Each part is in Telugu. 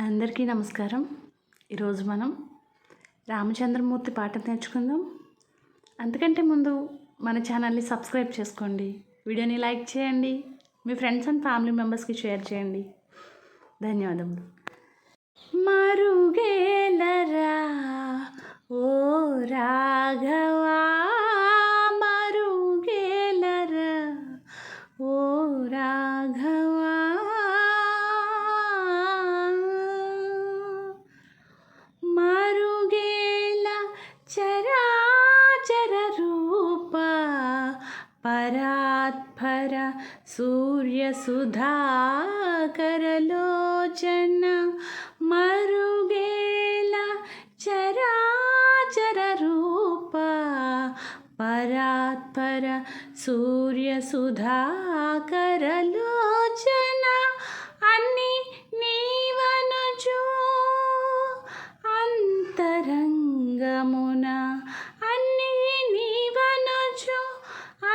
అందరికీ నమస్కారం. ఈరోజు మనం రామచంద్రమూర్తి పాట నేర్చుకుందాం. అంతకంటే ముందు మన ఛానల్ని సబ్స్క్రైబ్ చేసుకోండి, వీడియోని లైక్ చేయండి, మీ ఫ్రెండ్స్ అండ్ ఫ్యామిలీ మెంబర్స్కి షేర్ చేయండి. ధన్యవాదములు. మరుగేలరా ఓ రాఘవా, మరుగేలరా ఓ రాఘవా, చరాచర రూప పరాత్పర సూర్య సుధాకరలోచన, మరుగేల చరాచర రూప పరాత్పర సూర్య సుధాకరలోచన, అన్ని నీవనుచు అంతరంగమున, అన్ని నీవనుచు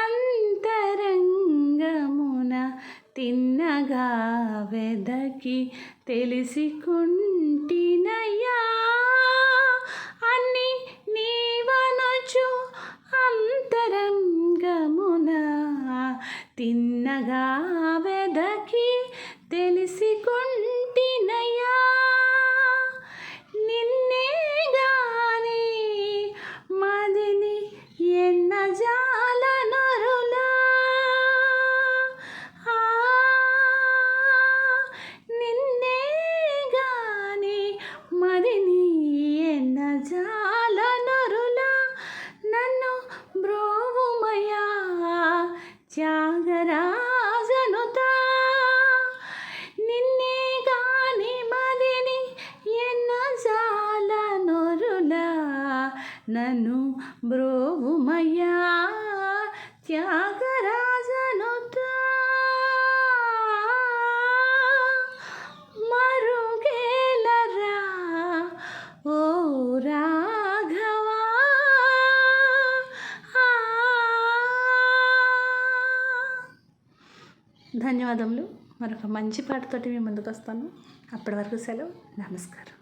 అంతరంగమున, తిన్నగా వెదకి తెలిసికుంటినయ్యా, అన్ని నీవనుచు అంతరంగమున, తిన్నగా వెదకి తెలిసికుంటినయ్యా, నిన్నే గాని మదిని ఎన్నజాలనరులా, నిన్నే గాని మదిని ఎన్నజాలనరులా, నన్ను బ్రోవుమయా త్యాగరాజనుతా, నిన్నే గాని మదిని ఎన్నజాలనరులా, నన్ను బ్రోవుమయా త్యాగరాజనుతా, మరుగేలరా ఓ రాఘవా. ధన్యవాదములు. మరొక మంచి పాటతోటి మీ ముందుకు వస్తాను. అప్పటి వరకు సెలవు. నమస్కారం.